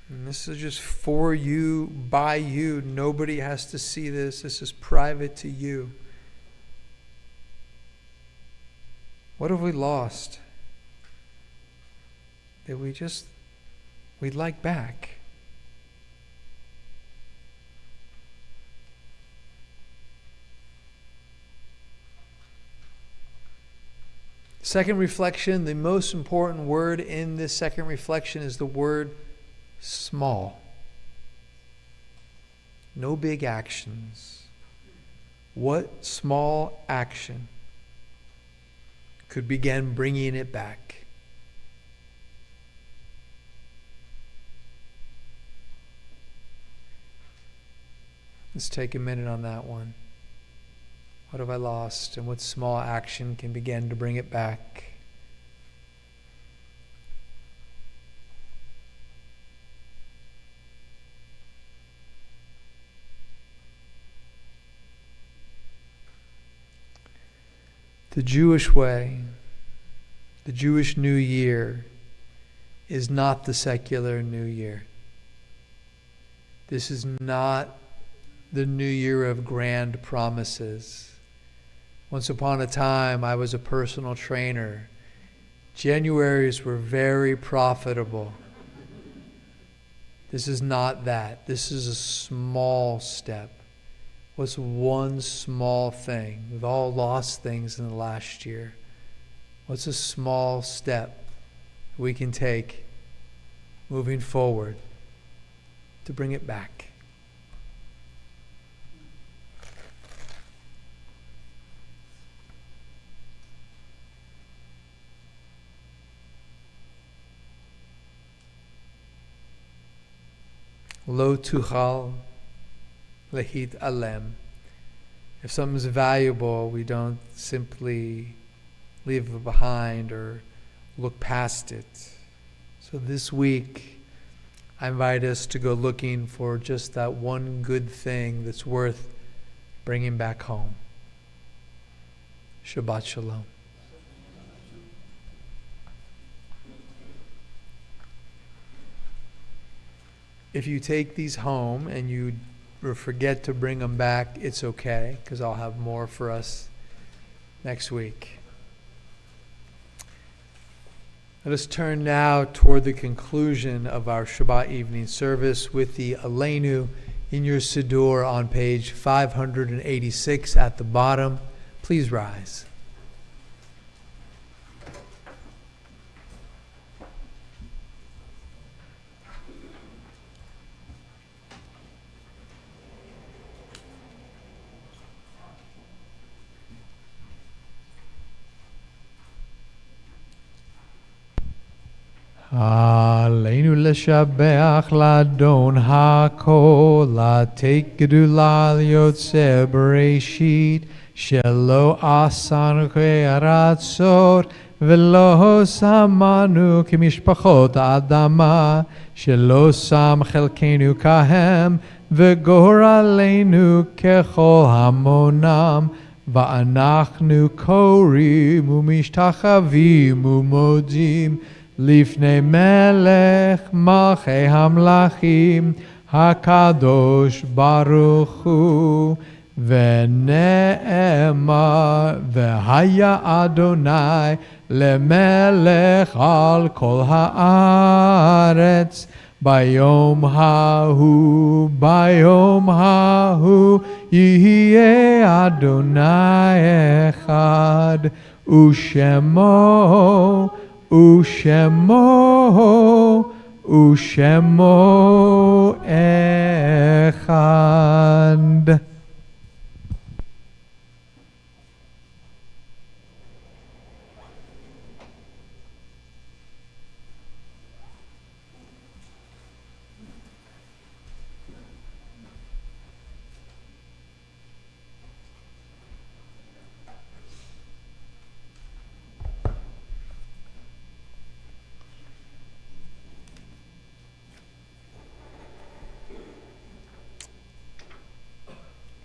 S1: And this is just for you, by you. Nobody has to see this. This is private to you. What have we lost that we'd like back? Second reflection, the most important word in this second reflection is the word small. No big actions. What small action could begin bringing it back. Let's take a minute on that one. What have I lost, and what small action can begin to bring it back? The Jewish way, the Jewish New Year, is not the secular New Year. This is not the New Year of grand promises. Once upon a time, I was a personal trainer. Januaries were very profitable. This is not that. This is a small step. What's one small thing? We've all lost things in the last year. What's a small step we can take moving forward to bring it back? Lo tuchal lehit alem. If something's valuable, we don't simply leave it behind or look past it. So this week, I invite us to go looking for just that one good thing that's worth bringing back home. Shabbat Shalom. If you take these home and you forget to bring them back, it's okay, because I'll have more for us next week. Let us turn now toward the conclusion of our Shabbat evening service with the Aleinu in your Siddur on page 586 at the bottom. Please rise.
S4: עלינו לשבח לאדון הכל, לתת גדולה ליוצר בראשית, שלא עשנו כארצות, ולא שמנו כמשפחות האדמה, שלא שם חלקנו כהם, וגורלנו ככל המונם, ואנחנו קוראים ומשתחווים ומודים, לפני מלך מלכי המלכים הקדוש ברוך הוא, ונאמר והיה אדוני למלך על כל הארץ ביום ההוא יהיה אדוני אחד ושמו אחד.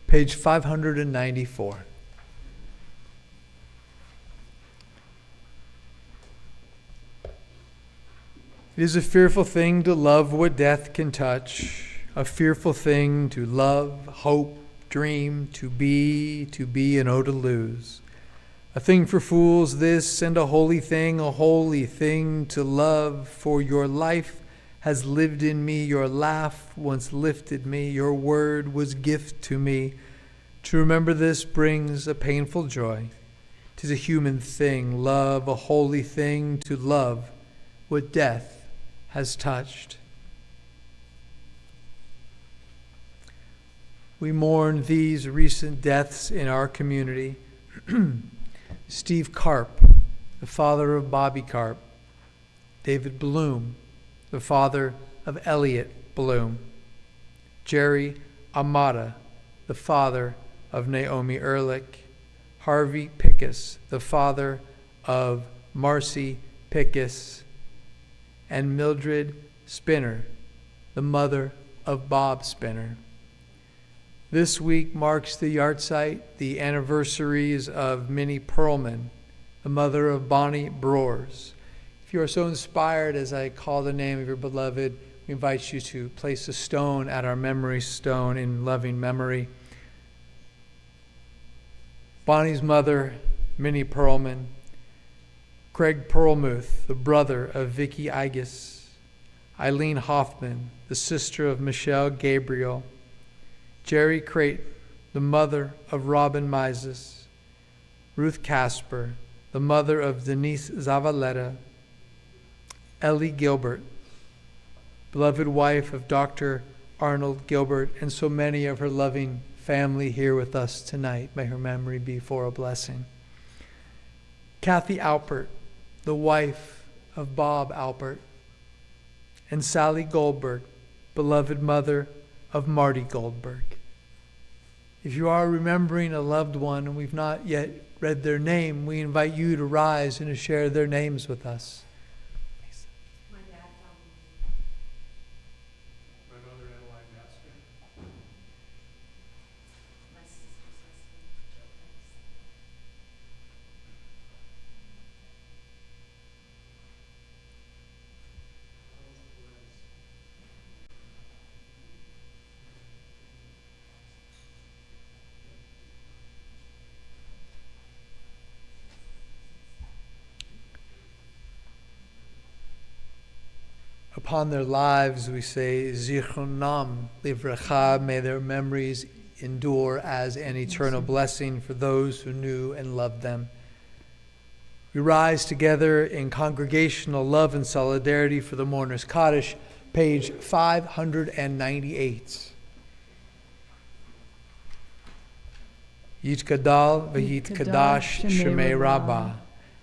S1: Page 594. It is a fearful thing to love what death can touch, a fearful thing to love, hope, dream, to be, and oh, to lose. A thing for fools this, and a holy thing to love, for your life has lived in me, your laugh once lifted me, your word was gift to me. To remember this brings a painful joy. 'Tis a human thing, love, a holy thing to love what death has touched. We mourn these recent deaths in our community. Steve Karp the father of Bobby Carp. David Bloom, the father of Elliot Bloom. Jerry Amata, the father of Naomi Ehrlich. Harvey Pickus, the father of Marcy Pickus. And Mildred Spinner, the mother of Bob Spinner. This week marks the yahrzeit, the anniversaries of Minnie Perlman, the mother of Bonnie Broers. If you are so inspired as I call the name of your beloved, we invite you to place a stone at our memory stone in loving memory. Bonnie's mother, Minnie Perlman. Craig Perlmuth, the brother of Vicky Igus. Eileen Hoffman, the sister of Michelle Gabriel. Jerry Creighton, the mother of Robin Mises. Ruth Casper, the mother of Denise Zavaleta. Ellie Gilbert, beloved wife of Dr. Arnold Gilbert, and so many of her loving family here with us tonight. May her memory be for a blessing. Kathy Alpert, the wife of Bob Alpert. And Sally Goldberg, beloved mother of Marty Goldberg. If you are remembering a loved one and we've not yet read their name, we invite you to rise and to share their names with us.
S5: My dad found me.
S3: My mother, Adeline Masker.
S5: My sister's husband, Joe Price.
S1: Upon their lives, we say, Zichronam livracha, may their memories endure as an eternal blessing for those who knew and loved them. We rise together in congregational love and solidarity for the Mourner's Kaddish, page 598. Yitkadal v'yitkadash shemei rabbah.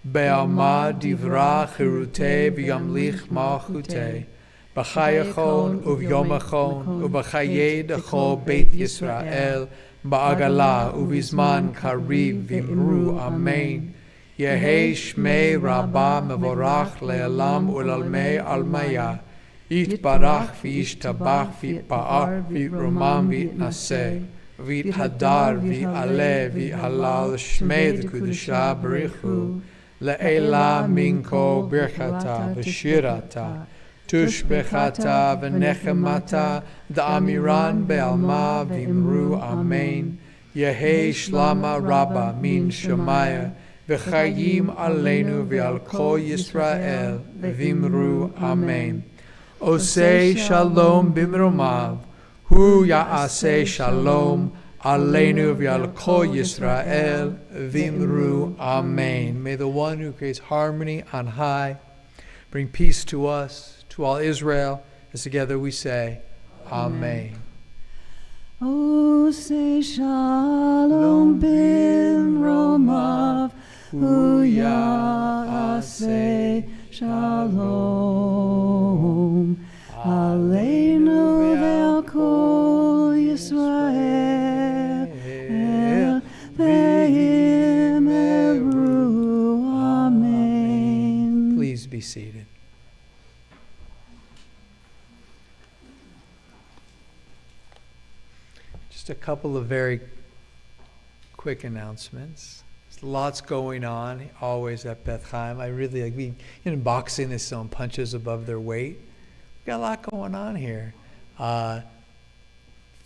S1: Be'alma divra chirute v'yamlich malchute. B'chayachon uvyomachon ub'chayed achol Beit Yisrael. Ba'agala uvizman kariv v'imru amen. Yehei shmei rabbah mevorach le'alam ulalmei almaya. Yitbarach v'yishtabach v'yitpa'ar v'yitromam v'yitnaseh. V'yithadar v'yaleh v'yhalal shmei d'kudusha b'richu. Le'ela minko birchata v'shirata. Tushbechata v'nechemata da'amiran be'alma v'imru amen. Yehei shlama rabba min shemaya. V'chayim aleinu v'al kol Yisrael v'imru amen. Osei shalom bimromav. Hu ya'aseh shalom. Aleinu v'al kol Yisrael v'imru amen. May the one who creates harmony on high bring peace to us, to all Israel, as together we say, Amen.
S2: Oh, say shalom bimromav, hu ya'aseh shalom. Aleinu ve'al kol Yisrael ve'imru amen.
S1: Please be seated. Just a couple of very quick announcements. There's lots going on always at Beth Chaim. I really like boxing is someone punches above their weight. We've got a lot going on here.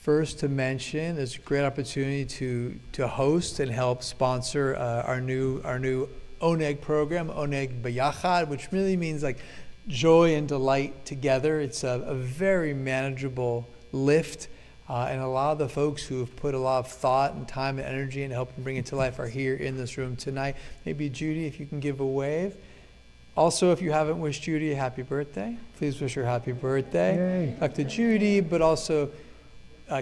S1: First to mention, there's a great opportunity to host and help sponsor our new Oneg program, Oneg B'Yachad, which really means like joy and delight together. It's a very manageable lift. And a lot of the folks who have put a lot of thought and time and energy into helping bring it to life are here in this room tonight. Maybe Judy, if you can give a wave. Also, if you haven't wished Judy a happy birthday, please wish her happy birthday.
S3: Yay.
S1: Dr. Judy, but also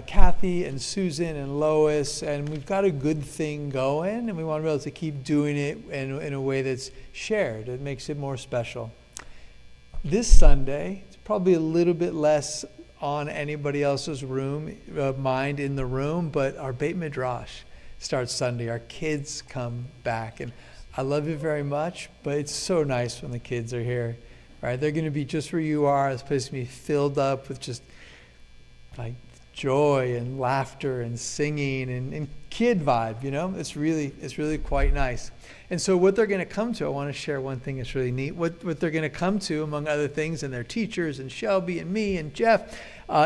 S1: Kathy and Susan and Lois, and we've got a good thing going, and we want to be able to keep doing it in a way that's shared. It makes it more special. This Sunday, it's probably a little bit less on anybody else's mind in the room, but our Beit Midrash starts Sunday. Our kids come back, and I love you very much, but it's so nice when the kids are here. Right? They're going to be just where you are. This place is going to be filled up with just like joy and laughter and singing and kid vibe, you know? It's really quite nice. And so what they're going to come to, I want to share one thing that's really neat. What they're going to come to, among other things, and their teachers and Shelby and me and Jeff,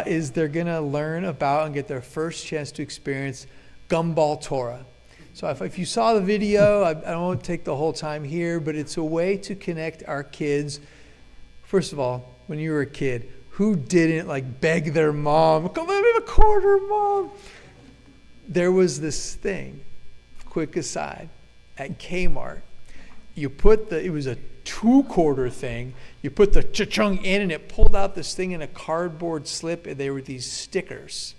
S1: is they're going to learn about and get their first chance to experience Gumball Torah. So if you saw the video, I won't take the whole time here, but it's a way to connect our kids. First of all, when you were a kid, who didn't like beg their mom, come let me have a quarter, Mom? There was this thing, quick aside, at Kmart. It was a 2-quarter thing. You put the cha-chung in and it pulled out this thing in a cardboard slip, and they were these stickers.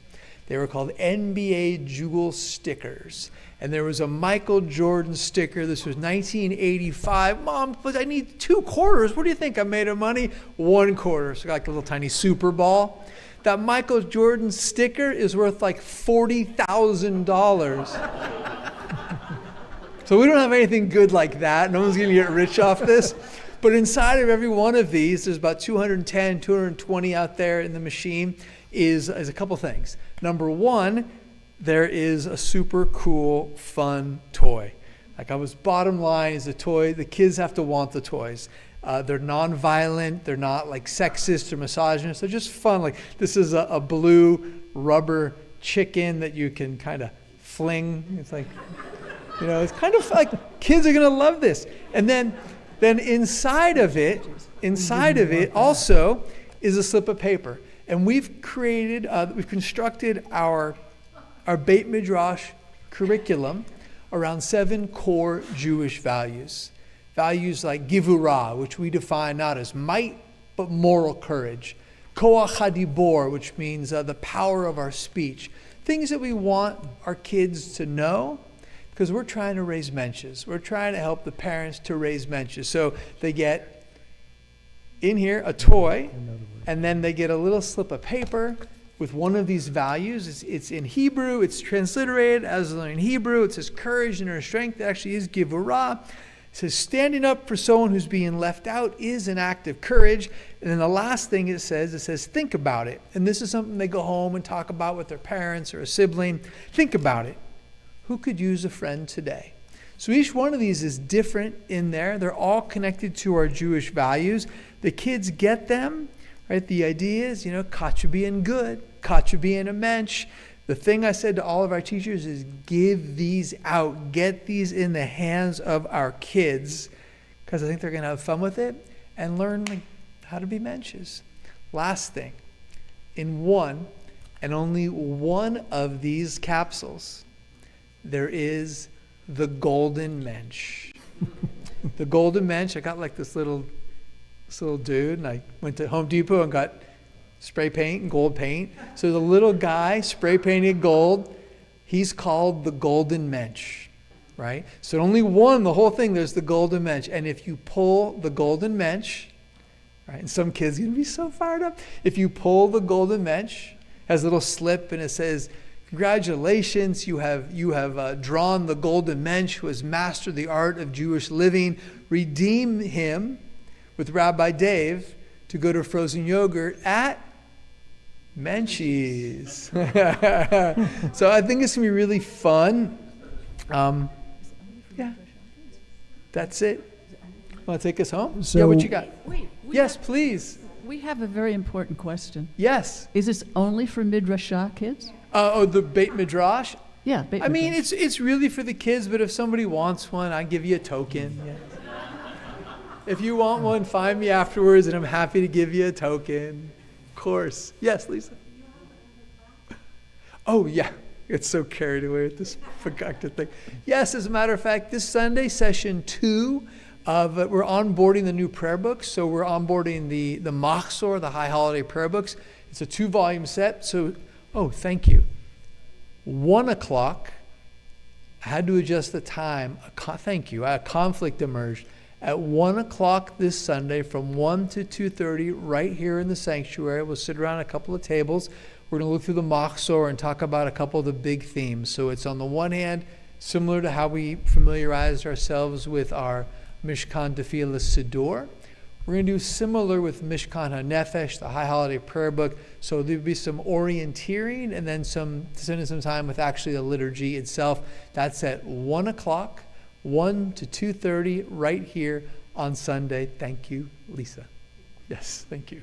S1: They were called NBA Jewel stickers. And there was a Michael Jordan sticker. This was 1985. Mom, but I need 2 quarters. What do you think I made of money? 1 quarter. So like a little tiny Super Ball. That Michael Jordan sticker is worth like $40,000. So we don't have anything good like that. No one's going to get rich off this. But inside of every one of these, there's about 210, 220 out there in the machine, is a couple things. Number one, there is a super cool, fun toy. Like bottom line is a toy. The kids have to want the toys. They're non-violent. They're not like sexist or misogynist. They're just fun. Like this is a blue rubber chicken that you can kind of fling. It's like, it's kind of like kids are going to love this. And then inside of it also is a slip of paper. And we've constructed our Beit Midrash curriculum around 7 core Jewish values. Values like givurah, which we define not as might, but moral courage. Koach hadibor, which means the power of our speech. Things that we want our kids to know, because we're trying to raise mensches. We're trying to help the parents to raise mensches. So they get in here a toy, and then they get a little slip of paper with one of these values. It's in Hebrew. It's transliterated as in Hebrew. It says courage and inner strength. It actually is givurah. It says standing up for someone who's being left out is an act of courage. And then the last thing it says think about it. And this is something they go home and talk about with their parents or a sibling. Think about it. Who could use a friend today? So each one of these is different in there. They're all connected to our Jewish values. The kids get them, right? The idea is, kacha being good, kacha being a mensch. The thing I said to all of our teachers is give these out. Get these in the hands of our kids, because I think they're going to have fun with it and learn how to be mensches. Last thing, in one and only one of these capsules, there is the golden mensch. The golden mensch, I got like this little dude, and I went to Home Depot and got spray paint and gold paint. So the little guy, spray painted gold, he's called the golden mensch, right? So only one, the whole thing, there's the golden mensch. And if you pull the golden mensch, right, and some kids are going to be so fired up. If you pull the golden mensch, it has a little slip and it says, congratulations, you have drawn the golden mensch who has mastered the art of Jewish living. Redeem him with Rabbi Dave to go to frozen yogurt at Menchie's. So I think it's going to be really fun. Yeah, that's it. Want to take us home?
S3: So-
S1: Yeah, what you got?
S2: Wait.
S1: Yes, please.
S2: We have a very important question.
S1: Yes.
S2: Is this only for Midrashah kids?
S1: The Beit Midrash?
S2: Yeah. Beit
S1: I mean,
S2: Midrash.
S1: it's really for the kids, but if somebody wants one, I give you a token. Yeah. If you want one, find me afterwards, and I'm happy to give you a token. Of course. Yes, Lisa. Oh, yeah. It's so carried away with this forgotten thing. Yes, as a matter of fact, this Sunday, session 2, we're onboarding the new prayer books. So we're onboarding the Machzor, the High Holiday prayer books. It's a 2-volume set. So Oh, thank you. 1 o'clock, I had to adjust the time. Thank you. A conflict emerged. At 1 o'clock this Sunday, from 1 to 2:30, right here in the sanctuary, we'll sit around a couple of tables. We're going to look through the Machzor and talk about a couple of the big themes. So it's on the one hand, similar to how we familiarized ourselves with our Mishkan Tefillah Siddur. We're going to do similar with Mishkan HaNefesh, the High Holiday Prayer Book. So there'll be some orienteering and then spending some time with actually the liturgy itself. That's at 1 o'clock, 1 to 2:30, right here on Sunday. Thank you, Lisa. Yes, thank you.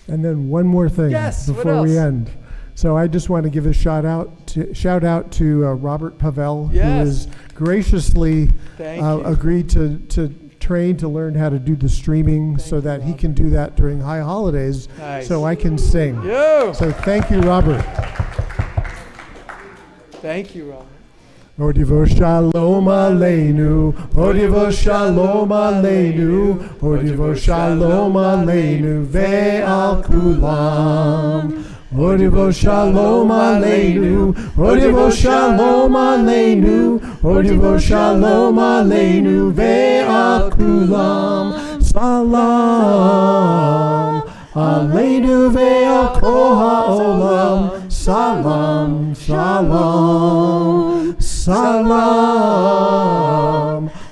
S3: And then one more thing
S1: Yes, what
S3: before we
S1: else?
S3: end. So I just want to give a shout out to Robert Pavel, who
S1: Yes.
S3: has graciously
S1: Thank you.
S3: agreed to train to learn how to do the streaming so that he can do that during high holidays,
S1: Nice.
S3: so I can sing.
S1: Yo!
S3: So thank you, Robert.
S1: Thank you, Robert.
S3: Odivo shalom aleinu, Odivo shalom aleinu, Odivo shalom aleinu, ve'al kulam. Odivo shalom aleinu, Odivo shalom aleinu, Odivo shalom aleinu, ve'al kulam. Salam aleinu ve'al kol ha'olam. Salam, shalom, salam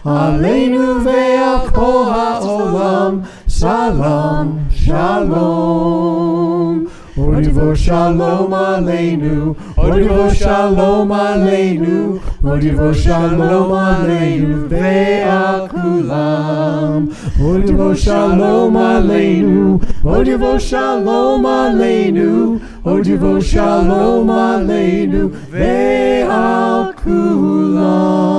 S3: aleinu ve'al kol ha'olam. Salam, shalom. Odivo shalom aleinu, Odivo shalom aleinu, Odivo shalom aleinu, ve'al kulam. Odivo shalom aleinu, Odivo shalom aleinu, Odivo shalom aleinu, ve'al kulam.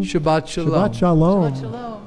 S1: Shabbat shalom.
S3: Shabbat shalom.
S2: Shabbat shalom.